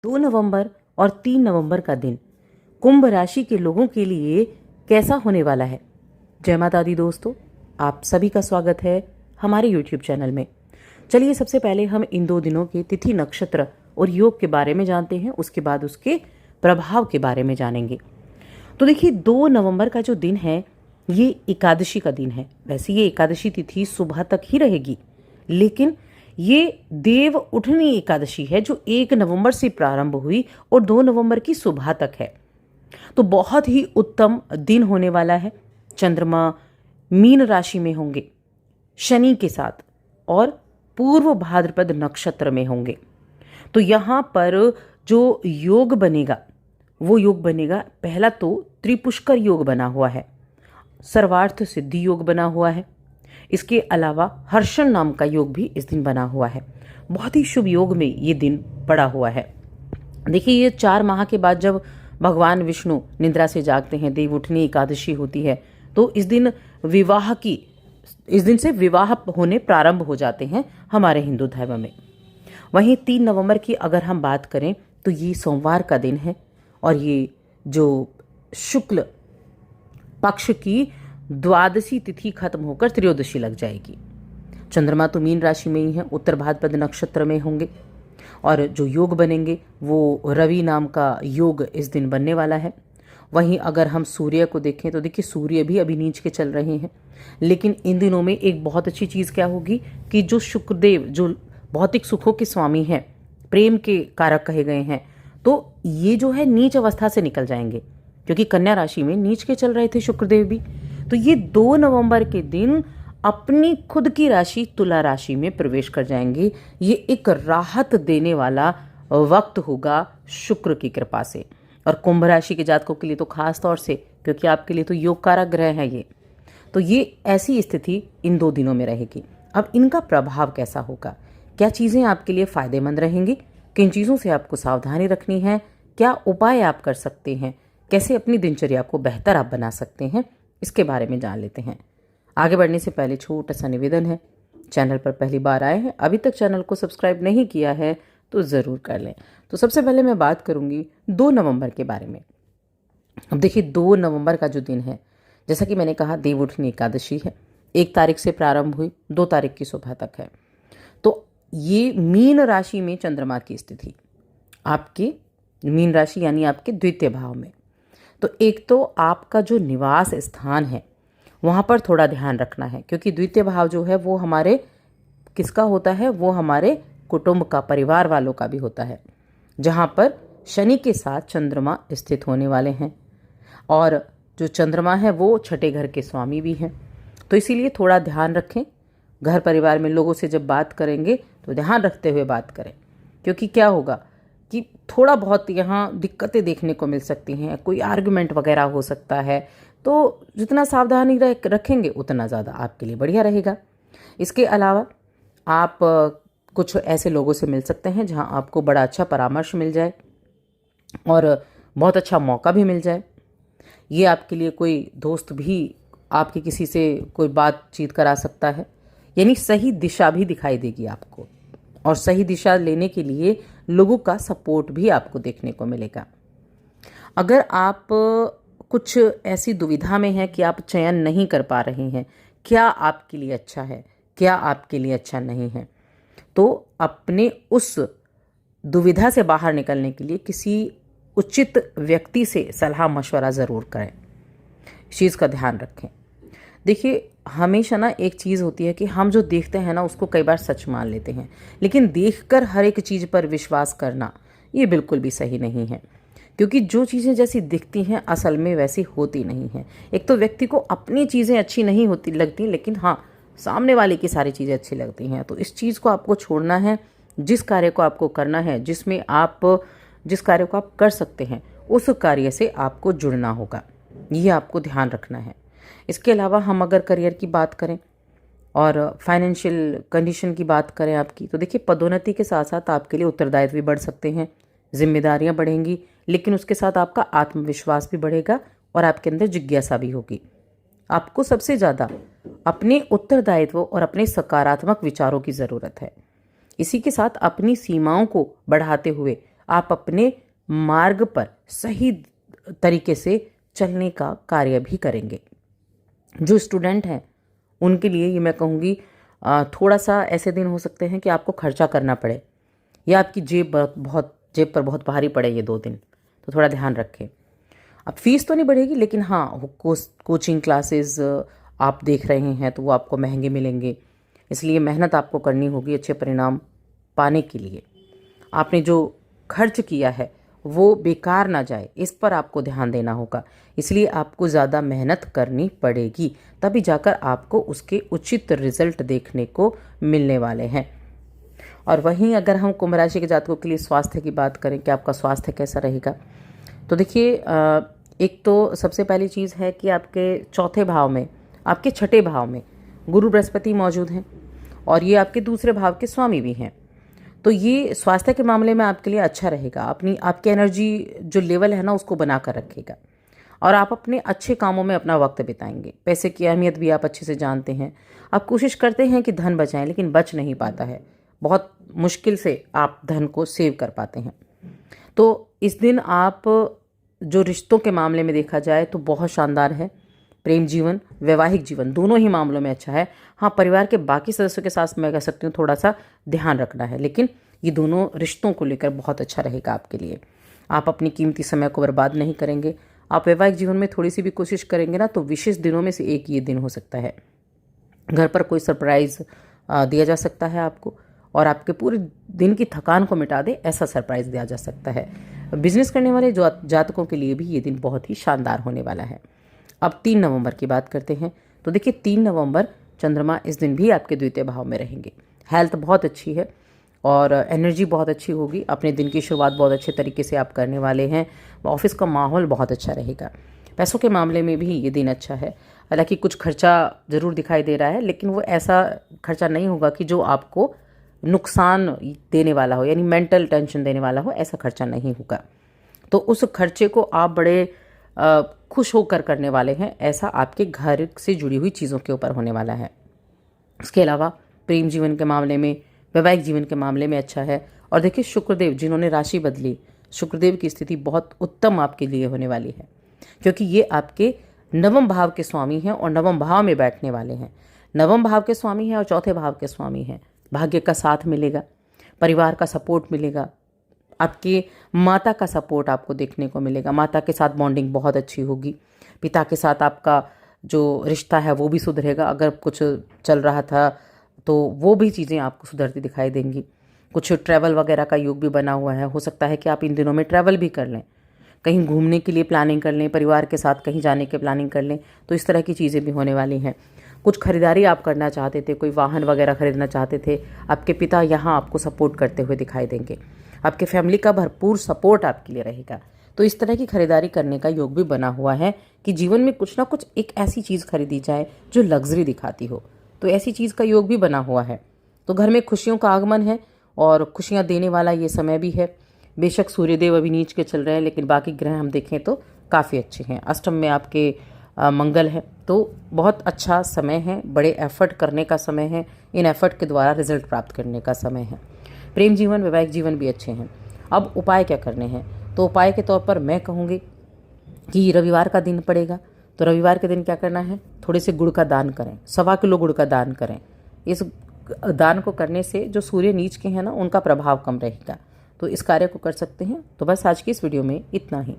2 नवंबर और 3 नवंबर का दिन कुंभ राशि के लोगों के लिए कैसा होने वाला है। जय माता दी दोस्तों, आप सभी का स्वागत है हमारे YouTube चैनल में। चलिए सबसे पहले हम इन 2 दिनों के तिथि, नक्षत्र और योग के बारे में जानते हैं, उसके बाद उसके प्रभाव के बारे में जानेंगे। तो देखिए 2 नवंबर का जो दिन है ये एकादशी का दिन है। वैसे ये एकादशी तिथि सुबह तक ही रहेगी, लेकिन ये देव उठनी एकादशी है जो 1 नवंबर से प्रारंभ हुई और 2 नवंबर की सुबह तक है। तो बहुत ही उत्तम दिन होने वाला है। चंद्रमा मीन राशि में होंगे शनि के साथ और पूर्व भाद्रपद नक्षत्र में होंगे। तो यहाँ पर जो योग बनेगा वो योग बनेगा, पहला तो त्रिपुष्कर योग बना हुआ है, सर्वार्थ सिद्धि योग बना हुआ है। इसके अलावा हर्षण नाम का योग भी इस दिन बना हुआ है। बहुत ही शुभ योग में ये दिन पड़ा हुआ है। देखिए ये 4 माह के बाद जब भगवान विष्णु निद्रा से जागते हैं, देव उठनी एकादशी होती है, तो इस दिन से विवाह होने प्रारंभ हो जाते हैं हमारे हिंदू धर्म में। वहीं 3 नवंबर की अगर हम बात करें तो ये सोमवार का दिन है और ये जो शुक्ल पक्ष की द्वादशी तिथि खत्म होकर त्रयोदशी लग जाएगी। चंद्रमा तो मीन राशि में ही है, उत्तर भाद्रपद नक्षत्र में होंगे और जो योग बनेंगे वो रवि नाम का योग इस दिन बनने वाला है। वहीं अगर हम सूर्य को देखें तो देखिए सूर्य भी अभी नीच के चल रहे हैं, लेकिन इन दिनों में एक बहुत अच्छी चीज़ क्या होगी कि जो शुक्रदेव जो भौतिक सुखों के स्वामी हैं, प्रेम के कारक कहे गए हैं, तो ये जो है नीच अवस्था से निकल जाएंगे, क्योंकि कन्या राशि में नीच के चल रहे थे शुक्रदेव भी। तो ये 2 नवंबर के दिन अपनी खुद की राशि तुला राशि में प्रवेश कर जाएंगे। ये एक राहत देने वाला वक्त होगा शुक्र की कृपा से। और कुंभ राशि के जातकों के लिए तो खास तौर से, क्योंकि आपके लिए तो योग कारक ग्रह है ये, तो ये ऐसी स्थिति इन 2 दिनों में रहेगी। अब इनका प्रभाव कैसा होगा, क्या चीज़ें आपके लिए फायदेमंद रहेंगी, किन चीज़ों से आपको सावधानी रखनी है, क्या उपाय आप कर सकते हैं, कैसे अपनी दिनचर्या को बेहतर आप बना सकते हैं, इसके बारे में जान लेते हैं। आगे बढ़ने से पहले छोटा सा निवेदन है, चैनल पर पहली बार आए हैं, अभी तक चैनल को सब्सक्राइब नहीं किया है तो ज़रूर कर लें। तो सबसे पहले मैं बात करूंगी 2 नवंबर के बारे में। अब देखिए 2 नवंबर का जो दिन है, जैसा कि मैंने कहा देव उठनी एकादशी है, 1 तारीख से प्रारंभ हुई, 2 तारीख की सुबह तक है। तो ये मीन राशि में चंद्रमा की स्थिति, आपके मीन राशि यानी आपके द्वितीय भाव में। तो एक तो आपका जो निवास स्थान है वहाँ पर थोड़ा ध्यान रखना है, क्योंकि द्वितीय भाव जो है वो हमारे किसका होता है, वो हमारे कुटुंब का, परिवार वालों का भी होता है, जहाँ पर शनि के साथ चंद्रमा स्थित होने वाले हैं और जो चंद्रमा है वो छठे घर के स्वामी भी हैं। तो इसीलिए थोड़ा ध्यान रखें, घर परिवार में लोगों से जब बात करेंगे तो ध्यान रखते हुए बात करें, क्योंकि क्या होगा कि थोड़ा बहुत यहाँ दिक्कतें देखने को मिल सकती हैं, कोई आर्गुमेंट वगैरह हो सकता है। तो जितना सावधानी रखेंगे उतना ज़्यादा आपके लिए बढ़िया रहेगा। इसके अलावा आप कुछ ऐसे लोगों से मिल सकते हैं जहाँ आपको बड़ा अच्छा परामर्श मिल जाए और बहुत अच्छा मौका भी मिल जाए। ये आपके लिए कोई दोस्त भी आपके किसी से कोई बातचीत करा सकता है, यानी सही दिशा भी दिखाई देगी आपको और सही दिशा लेने के लिए लोगों का सपोर्ट भी आपको देखने को मिलेगा। अगर आप कुछ ऐसी दुविधा में हैं कि आप चयन नहीं कर पा रहे हैं, क्या आपके लिए अच्छा है, क्या आपके लिए अच्छा नहीं है, तो अपने उस दुविधा से बाहर निकलने के लिए किसी उचित व्यक्ति से सलाह मशवरा ज़रूर करें। इस चीज़ का ध्यान रखें। देखिए हमेशा ना एक चीज़ होती है कि हम जो देखते हैं ना उसको कई बार सच मान लेते हैं, लेकिन देखकर हर एक चीज़ पर विश्वास करना ये बिल्कुल भी सही नहीं है, क्योंकि जो चीज़ें जैसी दिखती हैं असल में वैसी होती नहीं हैं। एक तो व्यक्ति को अपनी चीज़ें अच्छी नहीं होती लगती, लेकिन हाँ सामने वाले की सारी चीज़ें अच्छी लगती हैं। तो इस चीज़ को आपको छोड़ना है। जिस कार्य को आपको करना है, जिस कार्य को आप कर सकते हैं उस कार्य से आपको जुड़ना होगा, ये आपको ध्यान रखना है। इसके अलावा हम अगर करियर की बात करें और फाइनेंशियल कंडीशन की बात करें आपकी, तो देखिए पदोन्नति के साथ साथ आपके लिए उत्तरदायित्व भी बढ़ सकते हैं, जिम्मेदारियां बढ़ेंगी, लेकिन उसके साथ आपका आत्मविश्वास भी बढ़ेगा और आपके अंदर जिज्ञासा भी होगी। आपको सबसे ज़्यादा अपने उत्तरदायित्व और अपने सकारात्मक विचारों की ज़रूरत है। इसी के साथ अपनी सीमाओं को बढ़ाते हुए आप अपने मार्ग पर सही तरीके से चलने का कार्य भी करेंगे। जो स्टूडेंट हैं उनके लिए ये मैं कहूँगी थोड़ा सा ऐसे दिन हो सकते हैं कि आपको खर्चा करना पड़े या आपकी जेब पर बहुत भारी पड़े ये 2 दिन, तो थोड़ा ध्यान रखें। अब फीस तो नहीं बढ़ेगी, लेकिन हाँ कोचिंग क्लासेस आप देख रहे हैं तो वो आपको महंगे मिलेंगे, इसलिए मेहनत आपको करनी होगी अच्छे परिणाम पाने के लिए। आपने जो खर्च किया है वो बेकार ना जाए, इस पर आपको ध्यान देना होगा, इसलिए आपको ज़्यादा मेहनत करनी पड़ेगी, तभी जाकर आपको उसके उचित रिजल्ट देखने को मिलने वाले हैं। और वहीं अगर हम कुंभ राशि के जातकों के लिए स्वास्थ्य की बात करें कि आपका स्वास्थ्य कैसा रहेगा, तो देखिए एक तो सबसे पहली चीज़ है कि आपके चौथे भाव में, आपके छठे भाव में गुरु बृहस्पति मौजूद हैं और ये आपके दूसरे भाव के स्वामी भी हैं। तो ये स्वास्थ्य के मामले में आपके लिए अच्छा रहेगा। आपकी एनर्जी जो लेवल है ना उसको बना कर रखेगा और आप अपने अच्छे कामों में अपना वक्त बिताएंगे। पैसे की अहमियत भी आप अच्छे से जानते हैं। आप कोशिश करते हैं कि धन बचाएं, लेकिन बच नहीं पाता है। बहुत मुश्किल से आप धन को सेव कर पाते हैं। तो इस दिन आप जो रिश्तों के मामले में देखा जाए तो बहुत शानदार है। प्रेम जीवन, वैवाहिक जीवन दोनों ही मामलों में अच्छा है। हाँ, परिवार के बाकी सदस्यों के साथ मैं कह सकती हूँ थोड़ा सा ध्यान रखना है, लेकिन ये दोनों रिश्तों को लेकर बहुत अच्छा रहेगा आपके लिए। आप अपनी कीमती समय को बर्बाद नहीं करेंगे। आप वैवाहिक जीवन में थोड़ी सी भी कोशिश करेंगे ना तो विशेष दिनों में से एक ये दिन हो सकता है। घर पर कोई सरप्राइज़ दिया जा सकता है आपको और आपके पूरे दिन की थकान को मिटा दे ऐसा सरप्राइज़ दिया जा सकता है। बिजनेस करने वाले जातकों के लिए भी ये दिन बहुत ही शानदार होने वाला है। अब 3 नवंबर की बात करते हैं तो देखिए 3 नवंबर चंद्रमा इस दिन भी आपके द्वितीय भाव में रहेंगे। हेल्थ बहुत अच्छी है और एनर्जी बहुत अच्छी होगी। अपने दिन की शुरुआत बहुत अच्छे तरीके से आप करने वाले हैं। ऑफिस का माहौल बहुत अच्छा रहेगा। पैसों के मामले में भी ये दिन अच्छा है। हालांकि कुछ खर्चा ज़रूर दिखाई दे रहा है, लेकिन वो ऐसा खर्चा नहीं होगा कि जो आपको नुकसान देने वाला हो, यानी मेंटल टेंशन देने वाला हो, ऐसा खर्चा नहीं होगा। तो उस खर्चे को आप बड़े खुश होकर करने वाले हैं। ऐसा आपके घर से जुड़ी हुई चीज़ों के ऊपर होने वाला है। इसके अलावा प्रेम जीवन के मामले में, वैवाहिक जीवन के मामले में अच्छा है। और देखिए शुक्रदेव जिन्होंने राशि बदली, शुक्रदेव की स्थिति बहुत उत्तम आपके लिए होने वाली है, क्योंकि ये आपके नवम भाव के स्वामी हैं और नवम भाव में बैठने वाले हैं। नवम भाव के स्वामी हैं और चौथे भाव के स्वामी हैं। भाग्य का साथ मिलेगा, परिवार का सपोर्ट मिलेगा, आपके माता का सपोर्ट आपको देखने को मिलेगा। माता के साथ बॉन्डिंग बहुत अच्छी होगी। पिता के साथ आपका जो रिश्ता है वो भी सुधरेगा। अगर कुछ चल रहा था तो वो भी चीज़ें आपको सुधरती दिखाई देंगी। कुछ ट्रैवल वगैरह का योग भी बना हुआ है। हो सकता है कि आप इन दिनों में ट्रैवल भी कर लें, कहीं घूमने के लिए प्लानिंग कर लें, परिवार के साथ कहीं जाने की प्लानिंग कर लें। तो इस तरह की चीज़ें भी होने वाली हैं। कुछ खरीदारी आप करना चाहते थे, कोई वाहन वगैरह खरीदना चाहते थे, आपके पिता यहाँ आपको सपोर्ट करते हुए दिखाई देंगे। आपके फैमिली का भरपूर सपोर्ट आपके लिए रहेगा। तो इस तरह की खरीदारी करने का योग भी बना हुआ है कि जीवन में कुछ ना कुछ एक ऐसी चीज़ खरीदी जाए जो लग्जरी दिखाती हो। तो ऐसी चीज़ का योग भी बना हुआ है। तो घर में खुशियों का आगमन है और खुशियाँ देने वाला ये समय भी है। बेशक सूर्यदेव अभी नीच के चल रहे हैं, लेकिन बाकी ग्रह हम देखें तो काफ़ी अच्छे हैं। अष्टम में आपके मंगल है, तो बहुत अच्छा समय है। बड़े एफर्ट करने का समय है। इन एफर्ट के द्वारा रिजल्ट प्राप्त करने का समय है। प्रेम जीवन, वैवाहिक जीवन भी अच्छे हैं। अब उपाय क्या करने हैं, तो उपाय के तौर पर मैं कहूँगी कि रविवार का दिन पड़ेगा, तो रविवार के दिन क्या करना है, थोड़े से गुड़ का दान करें। 1.25 किलो गुड़ का दान करें। इस दान को करने से जो सूर्य नीच के हैं ना, उनका प्रभाव कम रहेगा। तो इस कार्य को कर सकते हैं। तो बस आज की इस वीडियो में इतना ही।